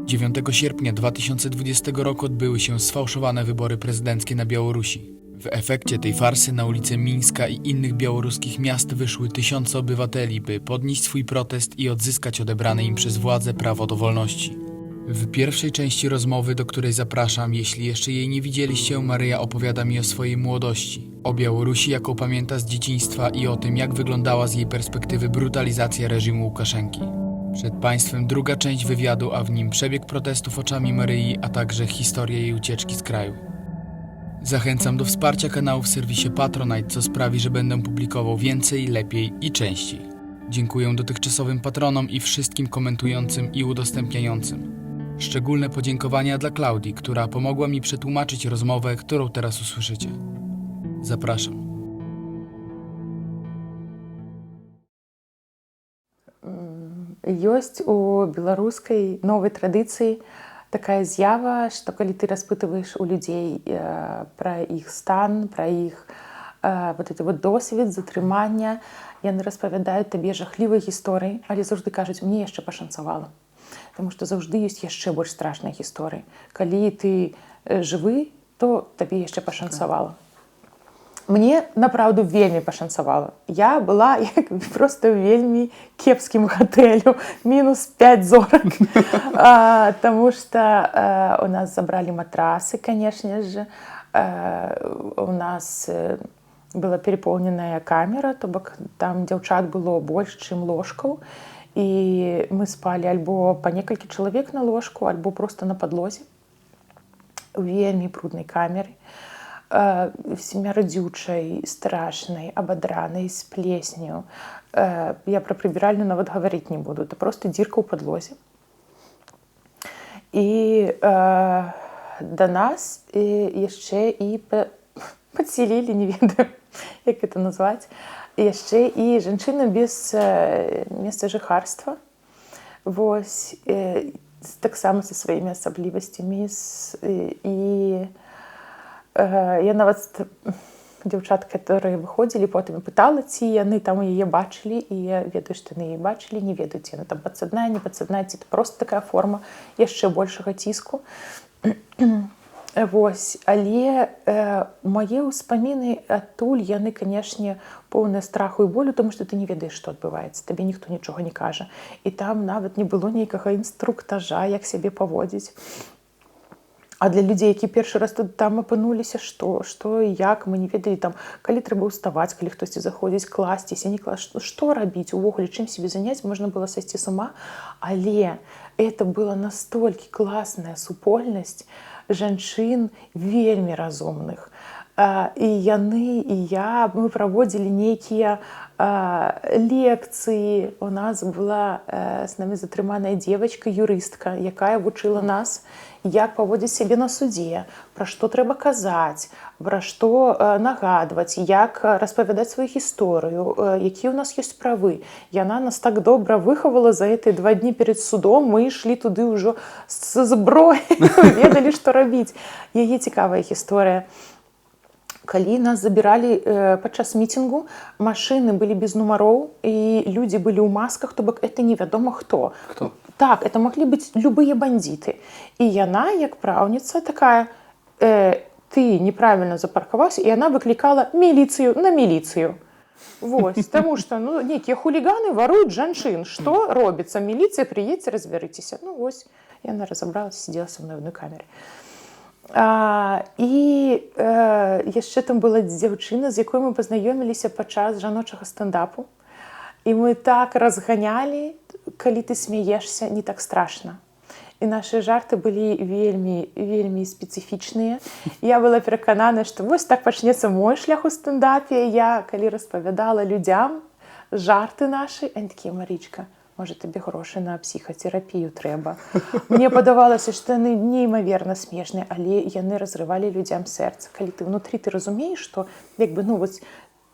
9 sierpnia 2020 roku odbyły się sfałszowane wybory prezydenckie na Białorusi. W efekcie tej farsy na ulice Mińska i innych białoruskich miast wyszły tysiące obywateli, by podnieść swój protest i odzyskać odebrane im przez władze prawo do wolności. W pierwszej części rozmowy, do której zapraszam, jeśli jeszcze jej nie widzieliście, Maryja opowiada mi o swojej młodości, o Białorusi, jaką pamięta z dzieciństwa i o tym, jak wyglądała z jej perspektywy brutalizacja reżimu Łukaszenki. Przed Państwem druga część wywiadu, a w nim przebieg protestów oczami Maryi, a także historia jej ucieczki z kraju. Zachęcam do wsparcia kanału w serwisie Patronite, co sprawi, że będę publikował więcej, lepiej i częściej. Dziękuję dotychczasowym patronom i wszystkim komentującym i udostępniającym. Szczególne podziękowania dla Klaudii, która pomogła mi przetłumaczyć rozmowę, którą teraz usłyszycie. Zapraszam. Ёсць у беларускай новай традыцыі такая з'ява, што калі ты распытваеш у людзей пра іх стан, пра іх вот эти вот досвед затрымання, яны распавядаюць табе жахлівыя гісторыі, але заўжды кажуць: мне яшчэ пашанцавала. Таму што заўжды ёсць яшчэ больш страшныя гісторыі. Калі ты жывы, то табе яшчэ пашанцавала. Мне, направду, вельмі пашанцавала. Я была як просто вельмі кепскім гатэлю, мінус 5 зорак. Таму што у нас забралі матрасы, канешне ж. У нас была перепоўненая камера, то бок там дзяўчат было больш, чым ложкаў. І мы спалі альбо па некалькі чалавек на ложку, альбо проста на падлозе. У вельмі бруднай камеры. Смярдзючай, страшнай, абадранай, з плесняю. Я пра прыбіральню нават гаварыць не буду. Это проста дзірка ў падлозе. І да нас яшчэ і падселілі, не ведаю, як это назваць, яшчэ і жанчына без месца жыхарства. Вось, таксама са сваімі асаблівасцямі. І я нават дзяўчат, которые выходзілі, потым пытала, ці яны там яе бачылі, і я ведаю, што яны яе бачылі, не ведаюць, яна там падсадная, не падсадная, ці это проста такая форма яшчэ большага ціску. Вось, але мае ўспаміны адтуль, яны, канешне, поўныя страху і болю, тому што ты не ведаеш, што адбываецца, табе ніхто нічога не кажа. І там нават не было нейкага інструктажа, як сябе паводзіць. А для людзей, які першы раз там апынуліся, што і як, мы не ведалі, там, калі трэба ўставаць, калі хтосьці заходзіць, класціся, не класціся, што рабіць увогуле, чым сябе заняць, можна было сысці з ума. Але это была настолькі класная супольнасць жанчын вельмі разумных. І яны, і я, мы праводзілі нейкія лекцыі. У нас была з намі затрыманая дзевачка, юрыстка, якая вучыла нас, як паводзіць сябе на судзе, пра што трэба казаць, пра што нагадваць, як распавядаць сваю гісторыю, якія ў нас ёсць правы. Яна нас так добра выхавала за гэтыя 2 дні перад судом. Мы ішлі туды ўжо з зброяй, ведалі, што рабіць. Яе цікавая гісторыя. Калі нас забіралі падчас мітынгу, машыны былі без нумароў, і людзі былі ў масках, то бок это невядома хто. Хто? Так, это маглі быць любыя бандіты. І яна, як праўніца, такая: ты неправільна запаркаваўся, і яна выклікала міліцыю на міліцыю. Вось, таму што нейкія хуліганы варуюць жанчын. Што робіцца? Міліцыя, прыедзьце, разбярыцеся. Ну вось, яна разабралася, сидзела са мной в адной камеры. І яшчэ там была дзяўчына, з якой мы пазнаёміліся падчас жаночага стендапу. І мы так разганялі, калі ты смяешся, не так страшна. І нашы жарты былі вельмі, вельмі спецыфічныя. Я была пераканана, што вось так пачнецца мой шлях у стендапе. Я, калі распавядала людзям жарты нашы, они такія: Марічка, можа, табе грошы на псіхатэрапію трэба. Мне падавалася, што яны неймаверна смешныя, але яны разрывалі людзям сэрца. Калі ты ўнутры, ты разумееш, што як бы, вось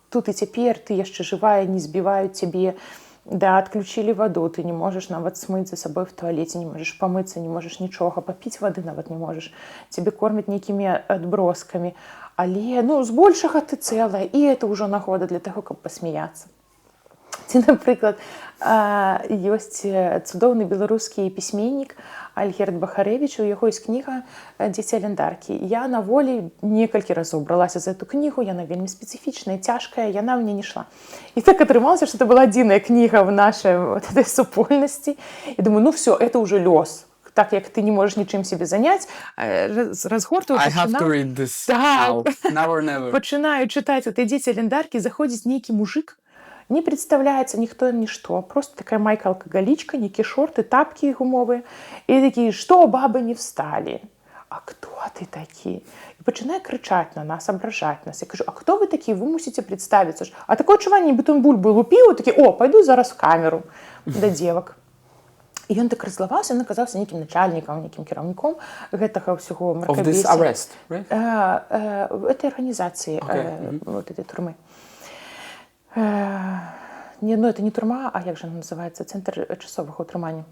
тут і цяпер ты яшчэ жывая, не збіваюць цябе, да, адключілі ваду, ты не можаш нават смыць за сабой в туалеце, не можаш памыцца, не можаш нічога, папіць вады нават не можаш. Цябе кормяць нейкімі адброскамі. Але, збольшага ты цэлая, і это ўжо нагода для таго, каб пасмяяцца. Ці, напрыклад, ёсць цудоўны беларускі пісьменнік Альгерд Бахарэвіч, у яго ёсць кніга «Дзеці аляндаркі». Я на волі некалькі разоў бралася за эту кнігу, яна вельмі спецыфічная, цяжкая, яна мне не шла. І так атрымалася, што это была адзіная кніга в нашай вот этой супольнасці. І думаю, ну все, это уже лёс. Так як ты не можаш нічым себе заняць, разгортваю, I have to read this now or never. Пачынаю чытаць этой «Дзеці аляндаркі», заходзіць нейкі мужик, не представляется никто, ничто. Просто такая майка-алкоголичка, некие шорты, тапки гумовые. И такие, что бабы не встали? А кто ты такие? И начинаю кричать на нас, ображать нас. Я говорю, а кто вы такие? Вы мусите представиться. А такое чувание, нібито бульбу лупил, такие, о, пойду зараз в камеру до девок. І ён так раззлаваўся, ён аказаўся нейкім начальнікам, нейкім кіраўніком гэтага ўсяго Of мракабесия. this arrest, right? Этой организации, вот этой турмы. Не, ну это не турма, а як же она называется, центр часовых утрымання.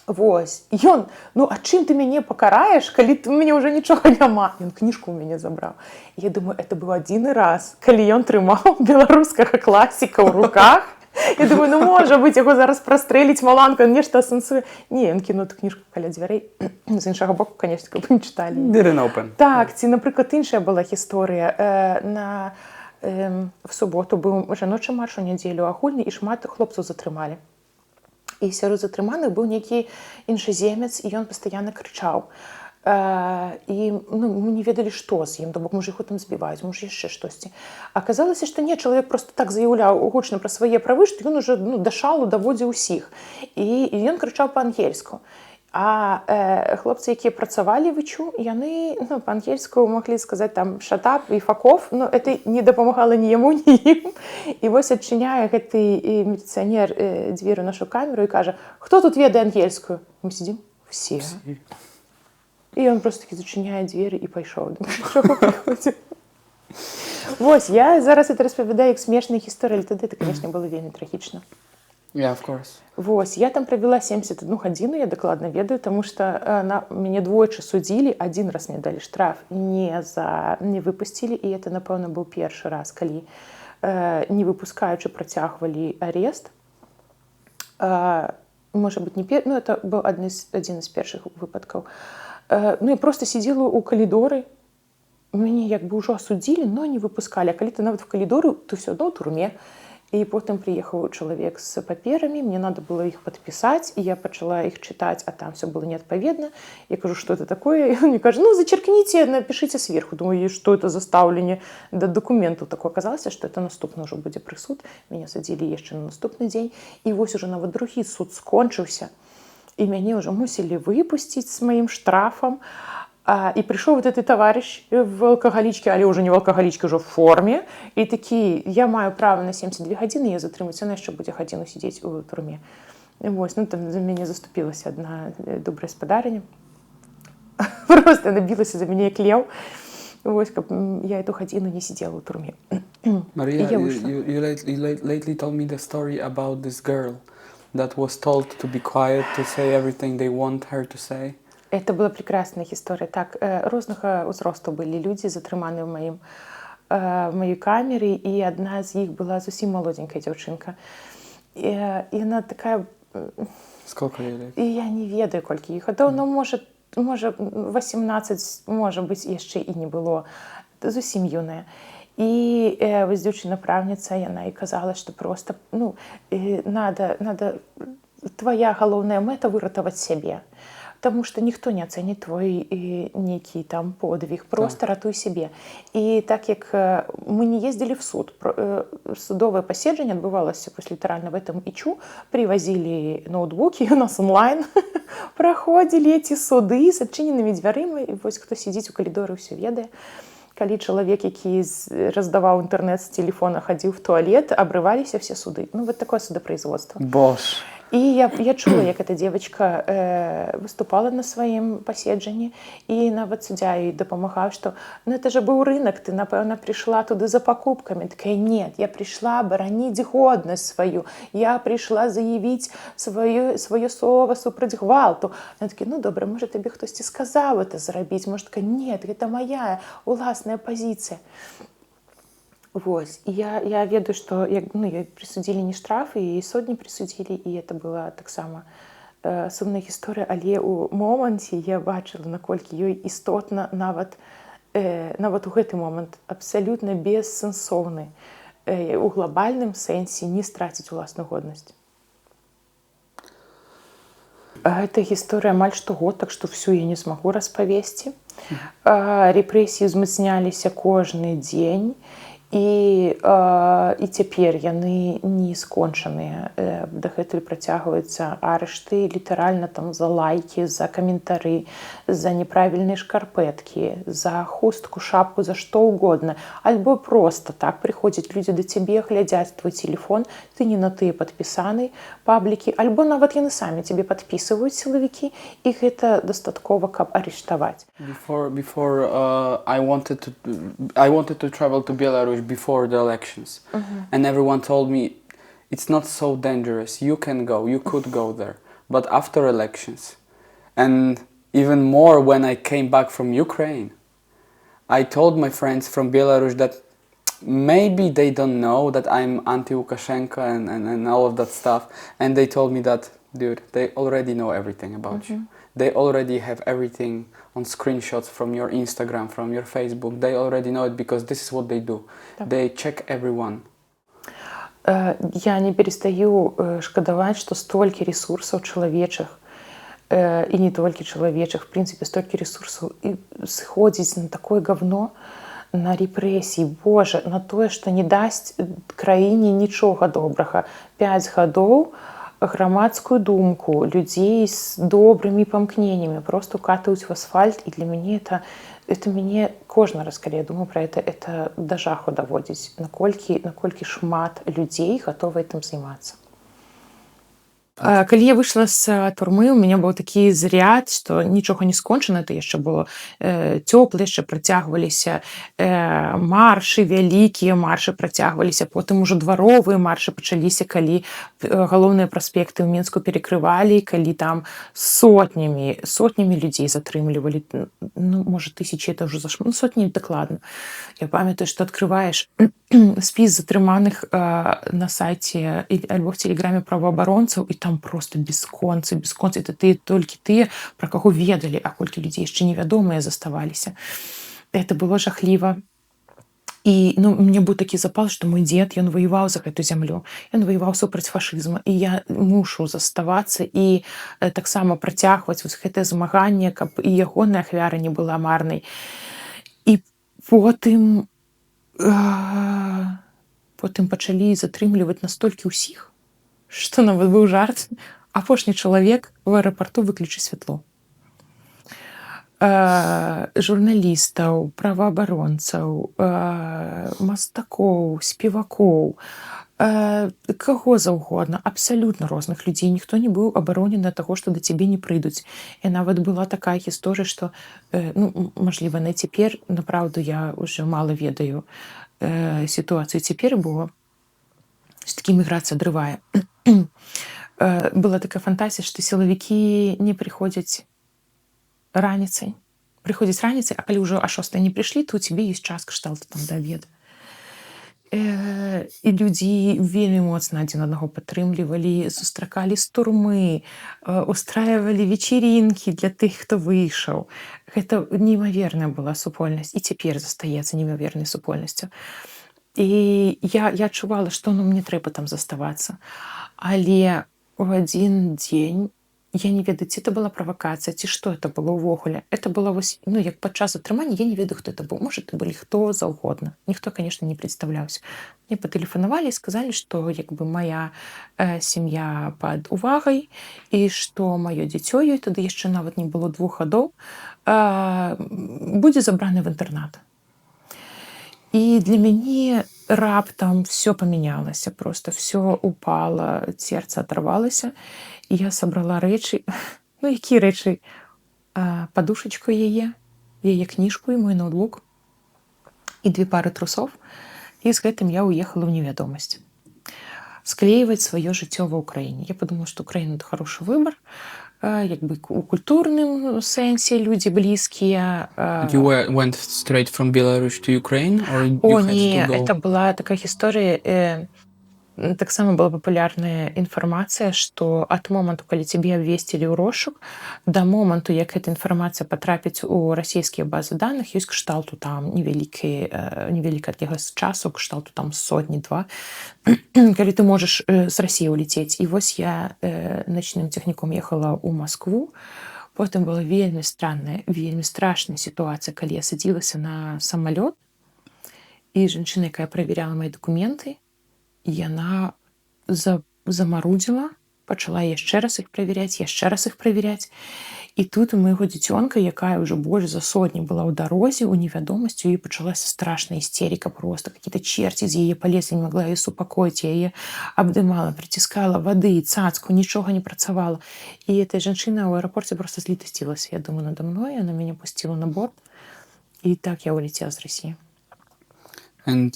Вось. І ён, ну а чым ты мяне пакараеш, калі ты мяне ўжо нічога няма? Ён кніжку ў мяне забраў. І я думаю, это быў адзіны раз, калі ён трымаў беларускага класіка ў руках. Я думаю, ну можа быць, яго зараз прастрэліць маланка, нешта асэнсуе. Не, ён кінуў ту кніжку каля дзвярэй. З іншага боку, конечно, каб не чыталі. Didn't open. Так, ці, напрыклад, іншая была гісторыя. В суботу быў жаночы марш у нядзелю агульны, і шмат хлопцаў затрымалі. І сярод затрыманых быў нейкі іншаземец, і ён пастаянна крычаў. І мы не ведалі, што з ім, то бок, можа, яго там збіваюць, можа, яшчэ штосьці. Аказалася, што не, чалавек просто так заяўляў гучна пра свае правы, што ён уже да шалу даводзіў усіх. І ён крычаў па-ангельску. А хлопцы, якія працавалі в ІЧУ, яны па-ангельску маглі сказаць там «шатап» і «факов», но это не дапамагала ні яму, ні ім. І вось адчыняе гэты міліцыянер дзверы ў нашу камеру і кажа «Хто тут ведае ангельскую?» Мы сидзім «Все». І ён просто такі зачыняе дзверы і пайшоў. Вось, я зараз это распавядаю як смешная гісторыя, але тады это, конечно, было вельмі трагічна. Yeah, of course. Вось, я там правяла 71 гадзіну, я дакладна ведаю, таму што мяне двойчы судзілі, адзін раз мне далі штраф, не выпусцілі, і это, напэўна, быў першы раз, калі не выпускаючы працягвалі арест. Можа быць, не першы, ну, это быў адзін з першых выпадкаў. Ну, я проста сидзела ў калідоры, мяне як бы ўжо асудзілі, но не выпускалі, а калі ты нават в калідоры, то ўсё адно ў турме. І потым прыехаў чалавек з паперамі, мне надо было іх падпісаць, і я пачала іх чытаць, а там все было неадпаведна. Я кажу, что это такое? І он мне кажа, ну, зачеркните, напишите сверху. Думаю, что это за стаўленне да дакументаў? Такое аказалася, што это наступны ўжо будзе прысуд. Мяне садзілі яшчэ на наступны дзень. І вось уже нават другі суд скончыўся. І мяне ўжо мусілі выпусціць з маім штрафам. И пришел вот этот товарищ в алкоголичке, але уже не в алкоголичке, уже в форме. И такие, я маю право на 72 гадзіны, я затрымаюся, на яшчэ будзе гадзіну сидзець у турме. Вось, ну там за мяне заступілася одна добрая спадарыня. Просто она билася за мяне як леў. Вось, каб я эту гадзіну не сидела у турме. Maria, you lately told me the story about this girl that was told to be quiet, to say everything they want her to say. Это была прекрасная гісторыя. Так, рознага ўзросту былі людзі, затрыманыя в маёй камеры, і адна з іх была зусім молоденькая дзяўчынка. І яна такая... Сколько ей лет? І я не ведаю, колькі іх гадоў, но можа 18, можа быць, яшчэ і не было. Зусім юная. І вось дзяўчына-правніца, яна і казала, што проста, ну, надо... Твоя галоўная мэта выратаваць сябе. Потому что никто не оценит твой некий там подвиг, просто ратуй себе. И так как мы не ездили в суд, судовое паседжанне адбывалася літаральна в этом ІЧУ, привозили ноутбуки, у нас онлайн проходили эти суды с адчыненымі дзвярыма, і вось хто сидзіць у калідоры, ўсё ведае. Калі чалавек, які раздаваў інтэрнэт з телефона, хадзіў в туалет, абрываліся все суды. Ну, вот такое судопроизводство. Боже. І я чула, як эта девочка выступала на сваім паседжанні, і нават суддзя ёй дапамагаў, што ну это же быў рынок, ты, напэўна, пришла туды за покупками. Такая, нет, я пришла бараніць годнасць сваю, я пришла заявіць сваё слова супраць гвалту. Она такая, ну добра, можа табе хтосьці сказаў это зрабіць, можа такая, нет, гэта моя уласная пазіцыя. Вось. І я ведаю, што ёй прысудзілі не штраф, і сотні прысудзілі, і это была таксама сумная гісторыя, але ў моманце я бачыла, наколькі ёй істотна нават у гэты момант абсалютна бессэнсоўны у глобальным сэнсе не страціць уласную годнасць. Гэта гісторыя амаль штогод, так што всю я не змагу распавесці. Рэпрэсіі ўзмацняліся кожны дзень, і цяпер яны не скончаныя. Дагэтуль працягваюцца арышты літаральна там за лайкі, за каментары, за няправільныя шкарпэткі, за хустку, шапку, за што ўгодна. Альбо проста так прыходзяць людзі да цябе, глядзяць твой телефон, ты не на тыя падпісаны паблікі, альбо нават яны самі цябе падпісваюць, сілавікі, і гэта дастаткова, каб арыштаваць. Before I wanted to travel to Belarus before the elections, and everyone told me it's not so dangerous. You can go, you could go there. But after elections, and even more when I came back from Ukraine, I told my friends from Belarus that maybe they don't know that I'm anti-Lukashenko and all of that stuff, and they told me that, dude, they already know everything about you. They already have everything on screenshots from your Instagram, from your Facebook. They already know it because this is what they do. They check everyone. Я не перестаю шкадаваць, што столькі рэсурсаў чалавечых, і не толькі чалавечых, в прынцыпе, столькі рэсурсаў сходзіць на такое говно, на рэпрэсіі, Божа, на тое, што не дасць краіне нічога добрага. 5 гадоў грамадскую думку, людзей з добрымі памкненнямі просто укатаюць в асфальт, і для мяне это мяне кожны раз, калі я думаю пра это да жаху даводзіць, наколькі шмат людзей гатовы этим займацца. Калі я выйшла з турмы, у мяне быў такі заряд, што нічога не скончана, это яшчэ было цёпла, яшчэ працягваліся маршы, вялікія маршы працягваліся, потым ужо дваровыя маршы пачаліся, калі галоўныя праспекты ў Мінску перакрывалі, калі там сотнямі людзей затрымлівалі, ну, можа, тысячі, это ўжо зашмат, сотні дакладна. Я памятаю, што адкрываеш спіс затрыманых на сайце альбо в тэлеграме праваабаронцаў, і там просто бесконцы, это толькі тыя, пра каго ведалі, а колькі людзей яшчэ невядомыя заставаліся. Это было жахліва. І мне быў такі запал, што мой дзед, ён ваяваў за гэту зямлю, ён ваяваў супраць фашызма, і я мушу заставацца і таксама працягваць вось гэтае змаганне, каб і ягоная ахвяра не была марнай. І потым пачалі затрымліваць настолькі ўсіх, што нават быў жарт, апошні чалавек у аэрапарту выключыць святло. Журналістаў, праваабаронцаў, мастакоў, спевакоў, каго заўгодна, абсалютна розных людзей. Ніхто не быў абаронены ад таго, што да цябе не прыйдуць. І нават была такая гісторыя, што, мажліва, на цяпер, напраўду, я ўжо мала ведаю сітуацыю цяпер, бо такі міграцыя адрывае. Была такая фантазія, што сілавікі не прыходзяць раніцай. Прыходзяць раніцай, а калі ўжо а 6 не прыйшлі, то у цябе ёсць час кшталту там да абеда. І людзі вельмі моцна адзін аднаго падтрымлівалі, сустракалі з турмы, устраивалі вечерінкі для тых, хто выйшаў. Гэта неймаверная была супольнасць, і цяпер застаецца неймавернай супольнасцю. І я адчувала, што мне трэба там заставацца. Але ў адзін дзень, я не ведаю, ці это была правакацыя, ці што это было ўвогуле. Это было вось, як падчас затрымання, я не ведаю, хто это быў. Можа, это былі хто заўгодна. Ніхто, конечно, не прадстаўляўся. Мне патэлефанавалі і сказалі, што моя сям'я пад увагай, і што маё дзіцё, ёй тады яшчэ нават не было 2 гадоў, будзе забраны в інтэрнат. І для мяне раптам все памянялася, просто все упало, сердце оторвалася, і я сабрала рэчы, які рэчы? Падушачку яе кніжку і мой ноутбук, і 2 пары трусов, і з гэтым я уехала ў невядомасць. Склеивать свое жыццё ва Украине. Я подумала, что Украина — это хороший выбор. якби у культурному сенсі люди близькие. You went straight from Belarus to Ukraine, or you О, had не, to go? это была такая гісторыя, таксама была папулярная інфармацыя, што ад моманту, калі цябе абвесцілі ў розшук, да моманту, як эта інфармацыя патрапіць у расійскія базы даных, ёсць кшталту там невялікая адлегласць часу, кшталту там сотні-два, калі ты можаш з Расіі ўляцець. І вось я начным цягніком ехала ў Маскву. Потым была вельмі странная, вельмі страшная сітуацыя, калі я садзілася на самалёт, і жанчына, якая праверяла мае дакументы, яна замарудзіла, пачала яшчэ раз іх правяряць. І тут у майго дзіцёнка, якая ўжо больш за сотню была ў дарозе, у невядомасці, у яе пачалася страшная істерика просто. Какие-то черти з яе палезлі, не магла яе супакоіць, яе абдымала, прыціскала вады, цацку, нічога не працавала. І эта жанчына ў аэрапорце просто злітасцілася, я думаю, надо мной, она мяне пусціла на борт. І так я улетела з Расіі. And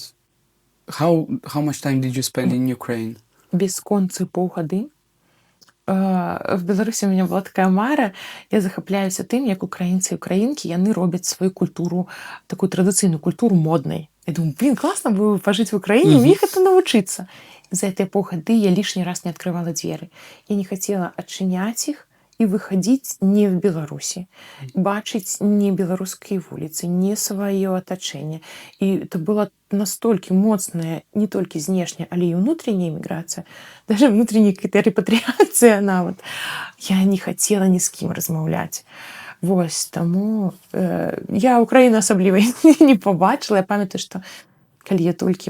how much time did you spend in Ukraine? Бесконцы паўгады. В Беларусі у меня была такая мара, я захапляюся тым, як украінцы і украінкі, яны робяць сваю культуру, такую традыцыйную культуру моднай. Я думаю, класна было пажыць в Украіне, мне гэта навучыцца. За гэтыя паўгады я лішні раз не открывала дзверы. Я не хацела адчыняць іх і выхадзіць не в Беларусі, бачыць не беларускія вуліцы, не сваё атачэнне. І это была настолькі моцная не толькі знешняя, але і ўнутраняя эміграцыя, даже внутренняя какая-то репатрыяцыя нават. Я не хацела ні з кім размаўляць. Вось, таму я Украіну асабліва не побачила. Я памятаю, што калі я толькі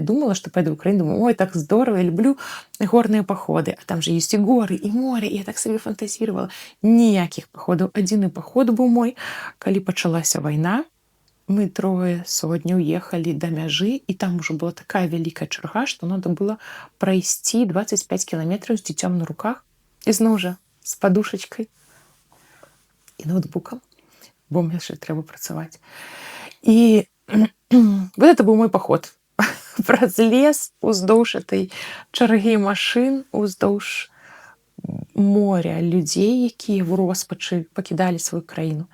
думала, што пайду ў Украіну, думаю, ой, так здорово, я люблю горныя паходы, а там же ёсць і горы, і море, і я так сабе фантазіравала. Ніякіх паходаў. Адзіны паход быў мой, калі пачалася вайна, мы 3 сотняў ехалі да мяжы, і там ужо была такая вялікая чарга, што надо было прайсці 25 кіламетраў з дзіцём на руках, і зноў жа з падушачкай і ноутбукам, бо мне яшчэ трэба працаваць. І вот это быў мой паход праз лес, уздоўж этой чаргі машын, уздоўж моря людзей, якія в роспачы пакідалі сваю краіну.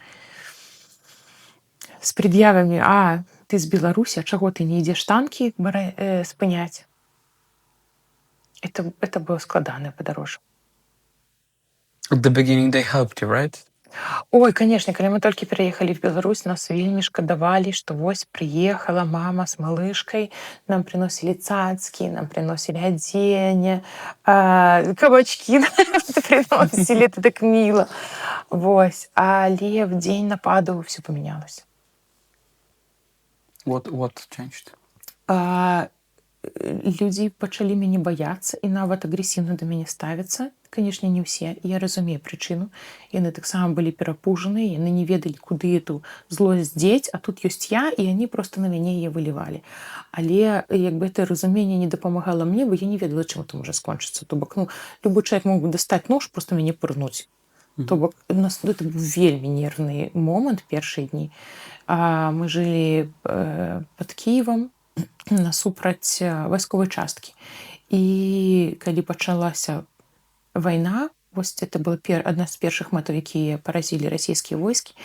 З пред'явамі, ты з Беларусі, а чаго ты не ідзеш танкі спыняць? Это было складанае падарожжа. At the beginning they helped you, right? Ой, конечно, калі мы толькі пераехалі в Беларусь, нас вельмі шкадавалі, што вось прыехала мама з малышкай, нам прыносілі цацкі, нам прыносілі адзенне, кабачкі прыносілі, это так міла. Вось, але в дзень нападу ўсё памянялася. What changed? Людзі пачалі мяне баяцца і нават агрэсіўна да мяне ставяцца. Канешне, не ўсе. Я разумею прычыну. Яны таксама былі перапужаныя, яны не ведалі, куды эту злосць дзець, а тут ёсць я, і яны проста на мяне яе вылівалі. Але як бы это разуменне не дапамагала мне, бо я не ведала, чым это можа скончыцца. То бок, любы чалавек мог бы дастаць нож, проста мяне пырнуць. То бок, у нас это быў вельмі нервны момант першыя дні. Мы жылі пад Кіевам, насупраць вайсковай часткі. І калі пачалася вайна, вось это была адна з першых мэтаў, якія паразілі расійскія войскі.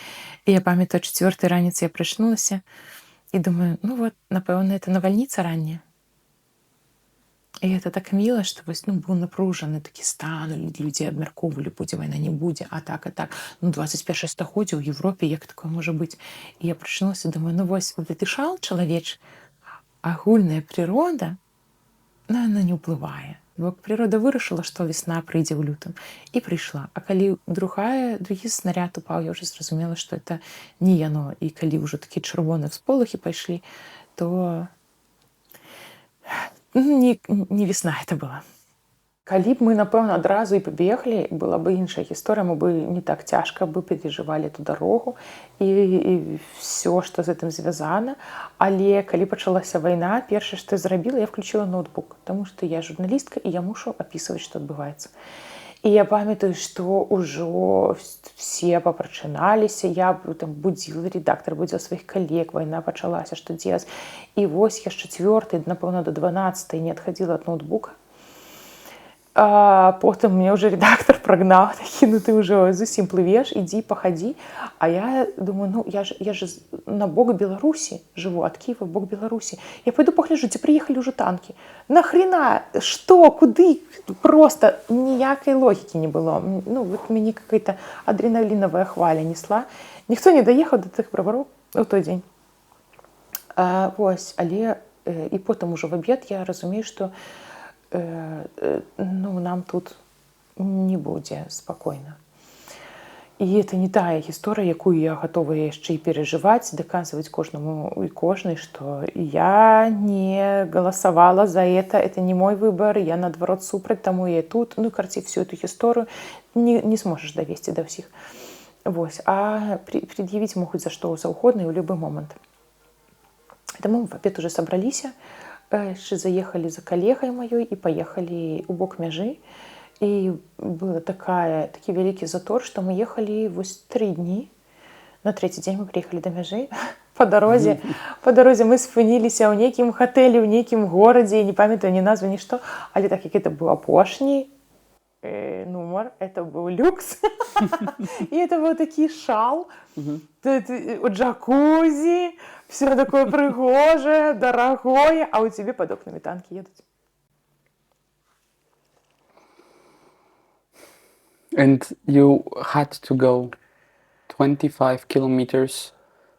І я памятаю, 4-й раніцы я прачнулася і думаю, напэўна, это навальніца ранняя. І это так міла, што быў напружаны такі стан, людзі абмяркоўвалі, будзе вайна, не будзе, а так. 21 стагоддзе ў Европе, як такое можа быць? І я прачнулася, думаю, гэты шал чалавеч, агульная прырода, она не ўплывае. Бо прырода вырашыла, што весна прыйдзе ў лютым, і прыйшла. А калі другі снаряд упаў, я ўжо зразумела, што это не яно. І калі ўжо такія чырвоныя всполохі пайшлі, то не весна это была. Калі б мы, напэўна, адразу і пабеглі, была бы іншая гісторыя, мы бы не так цяжка бы перажывалі эту дарогу і все, што з гэтым звязана. Але калі пачалася вайна, першае, што я зрабіла, я включила ноутбук, таму што я журналістка, і я мушу апісваць, што адбываецца. І я памятаю, што ўжо все папрачыналіся, я будзіла, рэдактар будзіла сваіх калег, вайна пачалася, што дзелаць. І вось я з 4-й, напэўна, до 12-й не адхадзіла ад ноутбука. А потым мне ўжо рэдактар прагнаў, такі, ну ты ўжо зусім плывеш, ідзі, пахадзі. А я думаю, ну я ж на бок Беларусі жыву, ад Кіева в бок Беларусі. Я пойду пагляджу, ці прыехалі ўжо танкі. Нахрена? Што? Куды? Просто ніякай логікі не было. Ну, вот мяне какая-то адреналінавая хваля несла. Ніхто не даехаў да тых бравароў у той дзень. Вось, але і потым ужо в абед я разумею, што ну, нам тут не будзе спакойна. І это не тая гісторыя, якую я гатова яшчэ і перажываць, даказваць кожнаму і кожнай, што я не галасавала за это не мой выбор, я наадварот супраць, таму я тут, ну, карці, всю эту гісторыю не зможаш давесці да ўсіх. Вось, а пред'явіць могуць за што заўгодна і ў любы момант. Таму в абед уже сабраліся, яшчэ заехалі за калегай маёй і паехалі ў бок мяжы. І был такі вялікі затор, што мы ехалі вось 3 дні. На 3-й дзень мы прыехалі да мяжы. Па дарозе мы спыніліся ў нейкім хатэлі, ў нейкім горадзе, не памятаю ні назвы, нішто. Але так як это быў апошні нумар, это быў люкс. І это быў такі шал, джакузі, все такое прыгожае, дарагое, а ў цябе пад окнамі танкі едуць. And you had to go 25 kilometers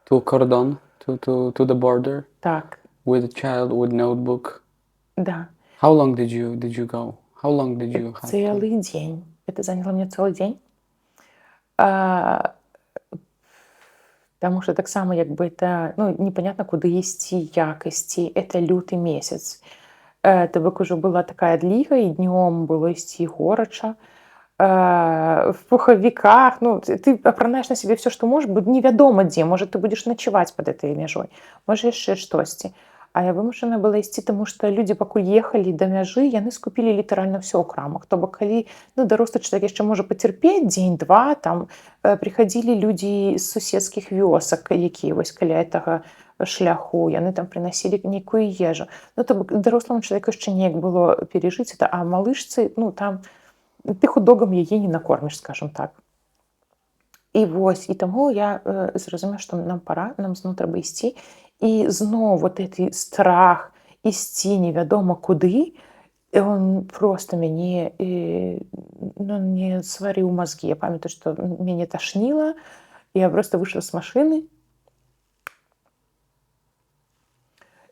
to Cordon, to the border. Так. With a child, with notebook. Да. How long did you go? How long did you have? Целый день. Это заняло мне целый день. Потому что так само, якби это, ну, непонятно, куды ісці, як ісці. Это люты месяц. То бок уже была такая дліга, і днём было ісці горача. В пуховиках, ну, ты апранаеш на себе все, что можешь, невядома дзе, может, ты будешь ночевать под этой мяжой, может, яшчэ штосьці. А я вымушана была ісці, тому што людзі, пакуль ехалі да мяжы, яны скупілі літаральна ўсё ў крамах. То бок, калі, ну, дарослы чалавек яшчэ можа пацярпець дзень-два, там прыхадзілі людзі з суседскіх вёсак, якія вось каля гэтага шляху, яны там прынасілі нейкую ежу. Ну, то бок, даросламу чалавеку яшчэ неяк было перажыць это, а малышцы, ну, там ты худогам яе не накорміш, скажем так. І вось, і таму я зразумею, што нам пара, нам зноў трэба ісці. І зноў вот гэты страх ісці невядома куды, он просто мяне, ну, не сварыў мазгі. Я памятаю, што мяне ташніла, я просто выйшла з машыны.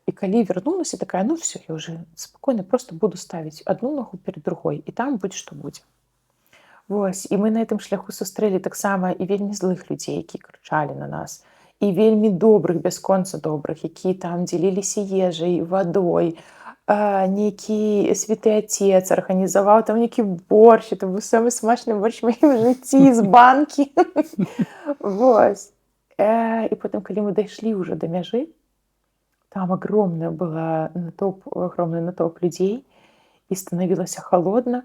І калі вярнулася, такая, ну все, я уже спокойно просто буду ставіць одну ногу перед другой, і там будзе што будзе. Вось, і мы на гэтым шляху сустрэлі таксама і вельмі злых людзей, якія крычалі на нас, і вельмі добрых, бясконца добрых, якія там дзеліліся ежай, вадой, нейкі святы отец арганізаваў там нейкі борщ, это быў самы смачны борщ в маім жыцці з банкі. Вось. І потым, калі мы дайшлі ўжо да мяжы, там огромный натоўп людзей, і станавілася холодна.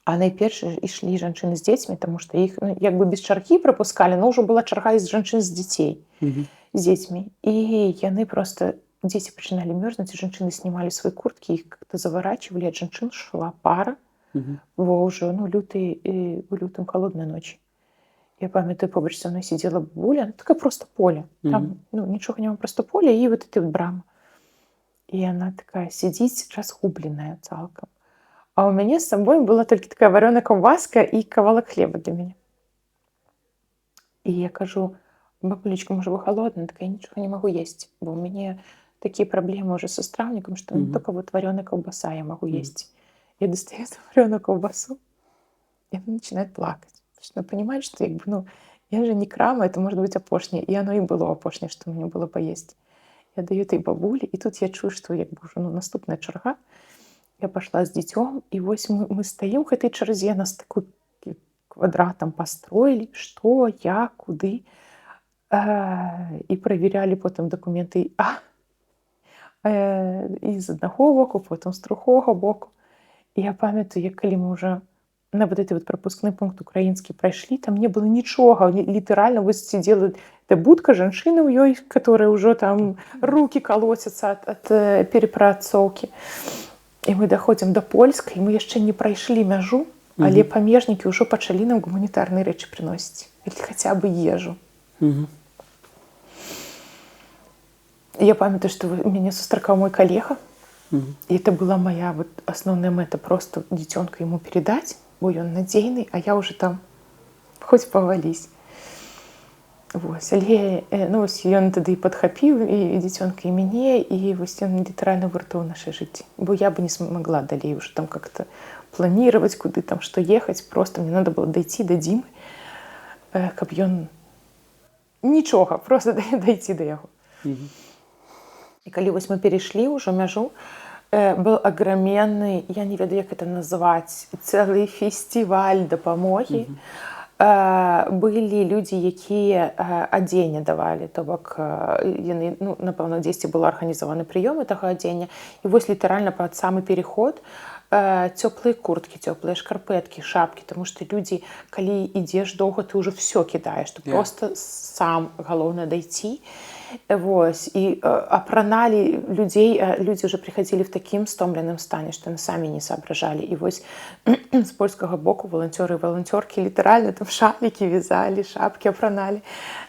А найперш ішлі жанчыны з дзецьмі, таму што іх, ну, як бы без чаргі прапускалі, но ўжо была чарга з жанчын з дзяцей, з дзецьмі. І яны просто, дзеці пачыналі мёрзнуць, і жанчыны снімалі свае курткі, іх как-то заварачвалі, ад жанчын шла пара, бо ўжо, ну, у лютым холодная ноч. Я памятаю, побач са мной сидела бабуля, такое просто поле. Там, ну, нічога няма, просто поле, і вот эта вот брама. І яна такая сидзіць, разгубленая цалкам. А у мяне з сабой была толькі такая варёная каўбаска і кавалак хлеба для мяне. І я кажу, бабулечка, можа, вы голодная? Такая, нічога не магу есці, бо у мяне такія праблемы уже са страўнікам, што не только вот варёная каўбаса я магу есці. Я достаю эту варёную каўбасу, и она начинает плакать. Она понимает, что, як бы, ну, я же не крама, это может быть апошняе. И оно и было апошняе, что мне было поесть. Я даю этой бабуле, и тут я чую, что, як бы, уже, ну, наступная чарга. Я пошла с дзіцём, и вось мы стоим в этой чарзе, нас такой квадратом построили, что, як, куды. И проверяли потом документы и з одного боку, потом з другого боку. И я памятаю, як калі мы уже на вот этот вот пропускный пункт украинский пройшли, там не было ничего, литерально вот сидела эта будка жанчыны у ёй, которая уже там руки колотятся от перепрацоўки. І мы даходзім да польскай, мы яшчэ не прайшлі мяжу, але памежнікі ўжо пачалі нам гуманітарныя рэчы прыносіць, или хаця бы ежу. Я памятаю, што мяне сустракаў мой калега, і это была моя вот асноўная мэта, просто дзіцёнка яму перадаць, бо ён надзейны, а я ўжо там хоць павались. Вось, але ну, вось ён тады падхапіў і дзіцёнка, і мяне, і вось ён літаральна выратаваў наша жыцці. Бо я бы не смогла далей уже там как-то планировать, куды там што ехаць. Просто мне надо было дайти да Дзімы, каб ён нічога, просто дайти да яго. І калі вось мы перайшлі ўжо мяжу, был аграменны, я не ведаю, як это назваць, цэлы фестываль дапамогі. Былі людзі, якія адзенне давалі, то бок яны, ну, напэўна, дзесьці было арганізаваны прыём гэтага адзення. І вось літаральна пад самы переход цёплыя курткі, цёплыя шкарпэткі, шапкі, таму што людзі, калі ідзеш доўга, ты ўжо всё кідаеш, ты просто сам, галоўнае дайці. Вось, і апраналі людзей, людзі ўжо прыходзілі в такім стомленым стане, што яны самі не соображалі. І вось з польскага боку валанцёры і валанцёркі літаральна там шалікі вязалі, шапкі апраналі.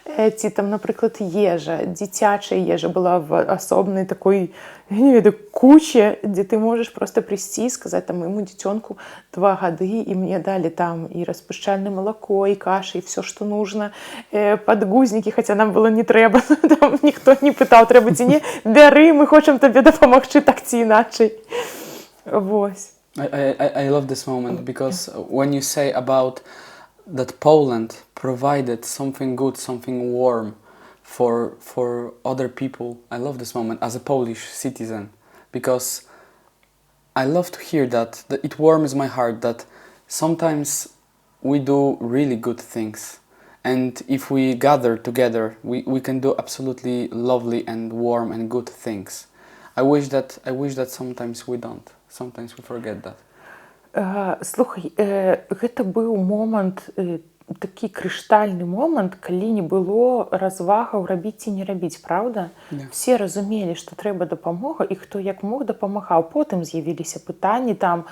Ці там, напрыклад, ежа, дзіцячая ежа была в асобнай такой, я не ведаю, куче, дзе ты можаш просто прыйсці і сказаць там майму дзіцёнку 2 гады, і мне далі там і распушчальнае малако, і каша, і все, што нужна, падгузнікі, хаця нам было не трэба, там ніхто не пытаў, трэба ці не, бяры, мы хочам табе дапамагчы так ці іначай. Вось. I love this moment because when you say about that Poland provided something good, something warm for other people, I love this moment as a Polish citizen, because I love to hear that it warms my heart that sometimes we do really good things, and if we gather together, we can do absolutely lovely and warm and good things. I wish that sometimes we don't. Sometimes we forget that. Слухай, гэта быў момант, такі крыштальны момант, калі не было развагаў рабіць ці не рабіць, правда? Все разумелі, што трэба дапамога, і хто як мог дапамагаў. Потым з'явіліся пытанні там,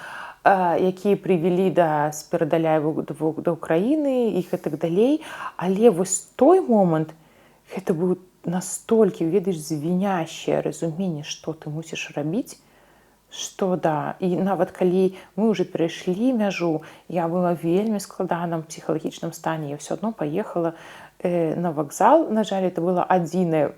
якія прывялі да перадаляю да Украіны і гэтак далей. Але вось той момант, гэта быў настолькі, ведаеш, звінящее разуменне, што ты мусіш рабіць, што да, і нават калі мы ўжо перайшлі мяжу, я была вельмі складаным псіхалагічным стане, я ўсё адно паехала на вакзал. На жаль, это было адзіны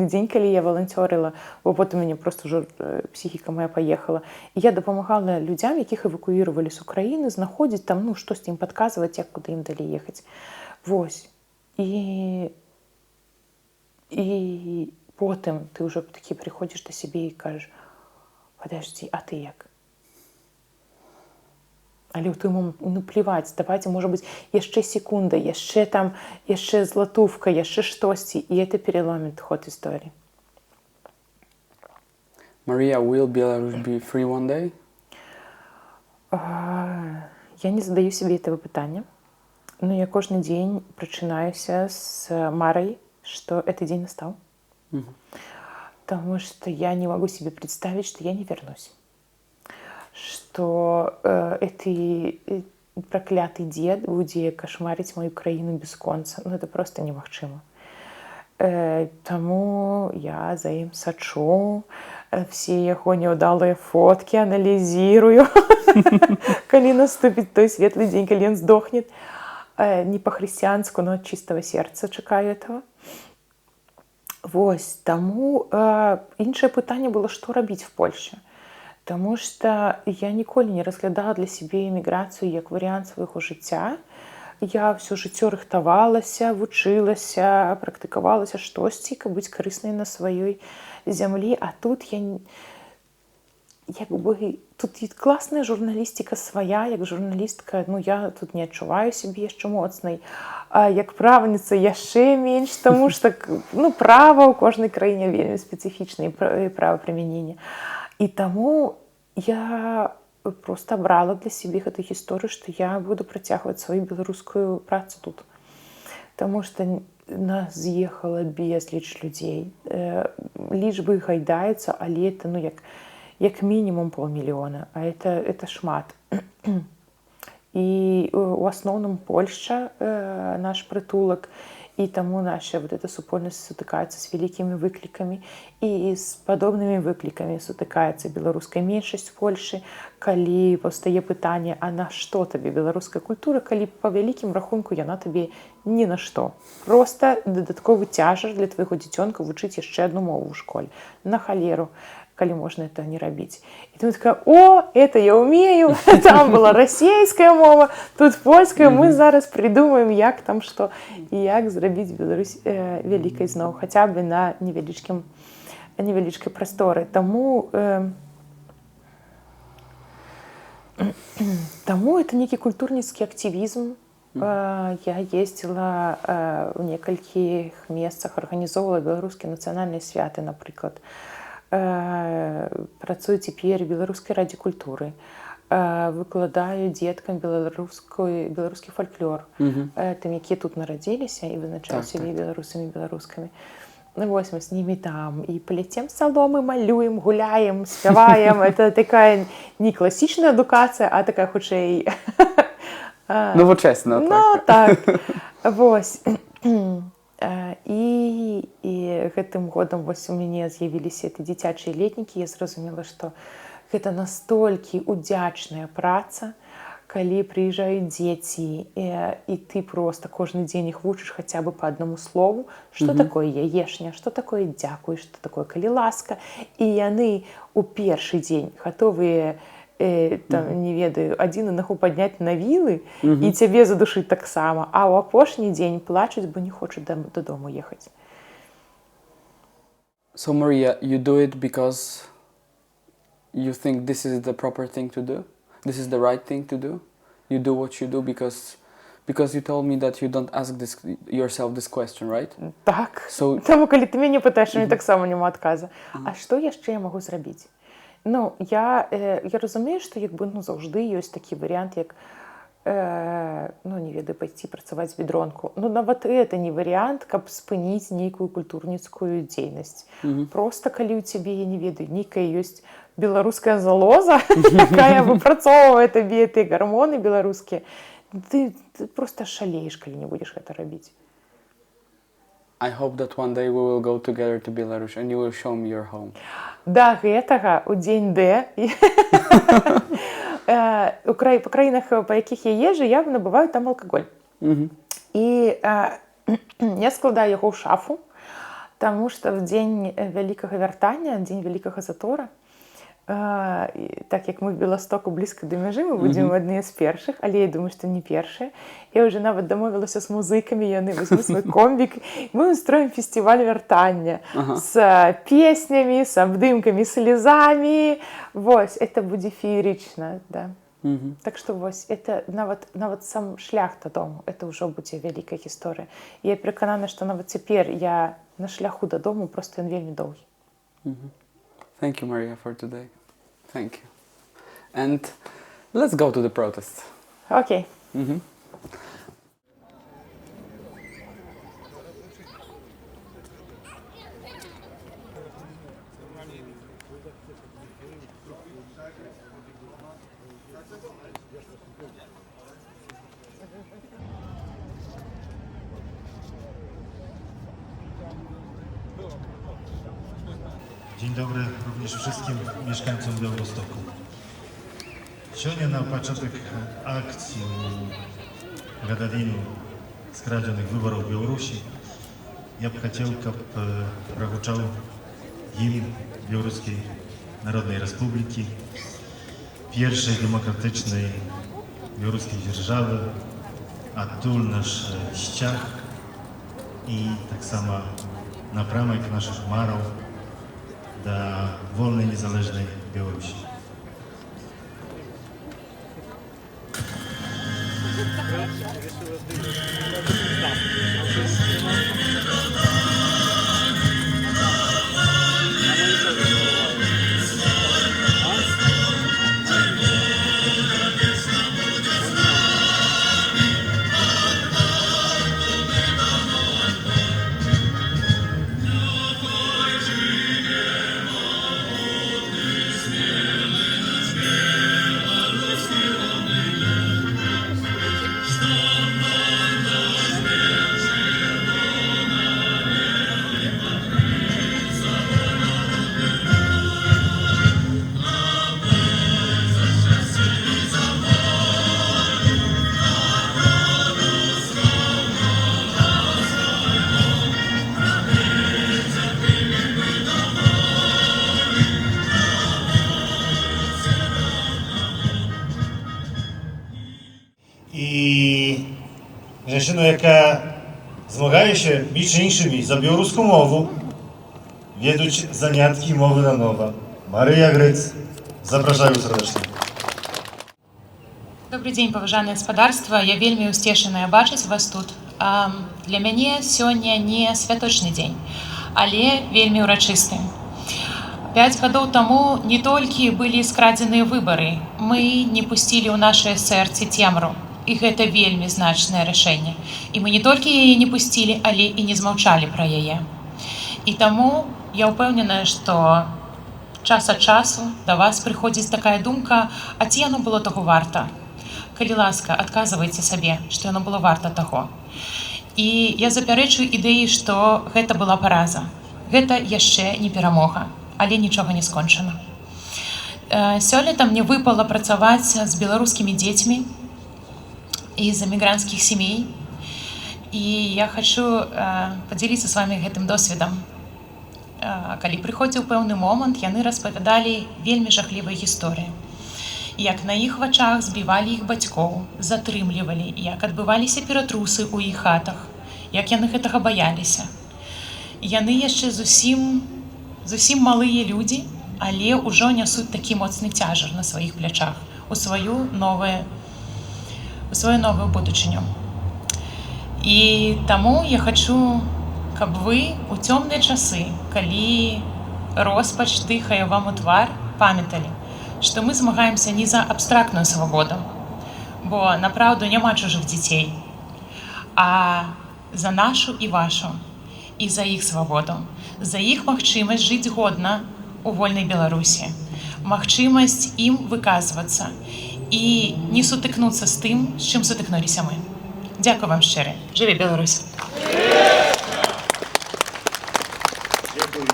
дзень, калі я валанцёрыла, бо потым мяне просто ўжо псіхіка моя паехала. І я дапамагала людзям, якіх эвакуіравалі з Украіны, знаходзіць там, ну, штосьці ім падказваць, як куды ім далей ехаць. Вось. І потым ты ўжо такі прыходзіш да сябе і кажаш: подожди, а ты як? Але ў той момант, ну, плеваць, давайте, можа быць, яшчэ секунда, яшчэ там, яшчэ златувка, яшчэ штосьці, і это переломит ход истории. Maria, will Belarus be free one day? Я не задаю себе этого пытання, но я кожны дзень прачынаюся з марай, што этот дзень настаў. Потому что я не могу себе представить, что я не вернусь. Что этот проклятый дед будет кошмарить мою краину без конца. Ну, это просто немагчыма. Тому я за ім сачу, все яго няўдалыя фотки аналізірую, калі наступіць той светлый дзень, калі ён здохнет. Не по-хрысціянску, но от чистого сердца чакаю этого. Вось, таму іншае пытанне было, што рабіць в Польше. Таму што я ніколі не разглядала для сябе эміграцыю як варыянт свайго жыцця. Я ўсё жыццё рыхтавалася, вучылася, практыкавалася штосьці, каб быць карыснай на сваёй зямлі. А тут я як бы, тут класная журналістика свая, як журналістка, ну, я тут не адчуваю сябе яшчэ моцнай. А як правніца яшчэ менш, таму што, ну, права ў кожнай краіне вельмі спецыфічнае правапрымянення. І таму я просто абрала для сябе гэту гісторыю, што я буду працягваць сваю беларускую працу тут. Таму што нас з'ехала безліч людзей. Лічбы гайдаюцца, але это, ну, як як мінімум 500 000, а это шмат. І у асноўным Польшча наш прытулак, і таму наша вот эта супольнасць сутыкаецца з вялікімі выклікамі, і з падобнымі выклікамі сутыкаецца беларуская меншасць Польшы, калі паўстае пытанне, а на што табе беларуская культура, калі па вялікім рахунку яна табе ні на што. Проста дадатковы цяжар для твайго дзіцёнка вучыць яшчэ адну мову ў школе. На халеру, калі можна это не рабіць. І ты такая: о, это я умею, там была расійская мова, тут польская, мы зараз придумаем, як там што, і як зрабіць Беларусь вялікай зноў, хаця б на невялічкай прасторы. Таму это нейкі культурніцкі актывізм. Я ездзіла ў некалькіх месцах, арганізоўвала беларускія нацыянальныя святы, напрыклад. Працую цяпер у беларускай радзе культуры, выкладаю дзеткам беларускі фальклор, тым, якія тут нарадзіліся і вызначаюць сябе беларусамі, беларускамі. Вось мы з німі там і паляцем саломы, малюем, гуляем, спяваем. Это такая не класічная адукацыя, а такая хутчэй Новочесна. Ну так, вось. І гэтым годам вось у мяне з'явіліся дзіцячыя летнікі. Я зразумела, што гэта настолькі удзячная праца, калі прыязджаюць дзеці, і ты проста кожны дзень іх вучыш хаця бы па аднаму слову, што такое яешня, што такое дзякуй, што такое калі ласка. І яны ў першы дзень гатовыя, там, не ведаю, адзіну нагу падняць на вілы і цябе задушыць таксама, а ў апошні дзень плачуць, бо не хочуць дадому ехаць. So Maria, you do it because you think this is the proper thing to do? This is the right thing to do? You do what you do because you told me that you don't ask yourself this question, right? Так. Таму, калі ты мяне пытаеш, мне таксама няма адказа. А што яшчэ я магу зрабіць? Ну, я разумею, што заўжды ёсць такі варыянт, як, не ведаю, пайсці працаваць ведронку. Ну, нават это не варыянт, каб спыніць нейкую культурніцкую дзейнасць. Проста калі ў цябе, я не ведаю, нейкая ёсць беларуская залоза, якая выпрацоўвае табе тыя гармоны беларускія, ты проста шалееш, калі не будзеш гэта рабіць. I hope that one day we will go together to Belarus and you will show me your home. Да гэтага ў дзень Д па краінах, па якіх я езджу, я набываю там алкаголь. І я складаю яго ў шафу, таму што в дзень вялікага вяртання, дзень вялікага затора, так як мы в Беластоку блізка да мяжы, мы будзем адныя з першых, але я думаю, што не першыя. Я ўжо нават дамовілася з музыкамі, яны возьмуць свой комбік. Мы устроім фестываль вяртання з песнямі, з абдымкамі, слезамі. Вось, это будзе феерычна, да. Так што вось, это нават сам шлях дадому, это ўжо будзе вялікая гісторыя. Я пераканана, што нават цяпер я на шляху дадому, проста ён вельмі доўгі. Thank you, Maria, for today. Thank you. And let's go to the protest. Okay. Dzień dobry również wszystkim mieszkańcom Białegostoku. Сегодня на початок акции гадавіну скрадзеных выборов в Беларуси я бы хотел, как прогучал гимн Белорусской Народной Республики, первой демократичной белорусской державы, адтуль наш сцяг и так само напрамак наших маров до вольной незалежной Беларуси. Женщину, яка змагає між іншими за білоруську мову, ведучи занятки мови на нова. Мария Грыц. Запрашаю сердечно. Добрый дзень, паважанае гаспадарства. Я вельмі ўсцешаная бачыць вас тут. Для мяне сёння не святочны дзень, але вельмі ўрачысты. 5 гадоў таму не толькі былі скрадзеныя выбары, мы не пусцілі ў нашае сэрцы цемру. І гэта вельмі значнае рашэнне. І мы не толькі яе не пусцілі, але і не змаўчалі пра яе. І таму я ўпэўненая, што час ад часу да вас прыходзіць такая думка, а ці яно было таго варта? Калі ласка, адказвайце сабе, што яно было варта таго. І я запярэчую ідэі, што гэта была параза. Гэта яшчэ не перамога, але нічога не скончана. Сёлета мне выпала працаваць з беларускімі дзецьмі з эмігранцкіх сямей. І я хочу падзяліцца з вами гэтым досведам. Калі прыходзіў пэўны момант, яны распавядалі вельмі жахлівыя гісторыі. Як на іх вачах збівалі іх бацькоў, затрымлівалі, як адбываліся ператрусы ў іх хатах, як яны гэтага баяліся. Яны яшчэ зусім малыя людзі, але ўжо нясуць такі моцны цяжар на сваіх плячах у сваю новую будучыню. І таму я хочу, каб вы у цёмныя часы, калі роспач дыхае вам у твар, памяталі, што мы змагаемся не за абстрактную свабоду, бо направду няма чужых дзяцей, а за нашу і вашу, і за іх свабоду, за іх магчымасць жыць годна у вольнай Беларусі, магчымасць ім выказвацца і не сутыкнуцца з тым, з чым сутыкнуліся мы. Дзякую вам шчыра. Жыве Беларусь! Дякую.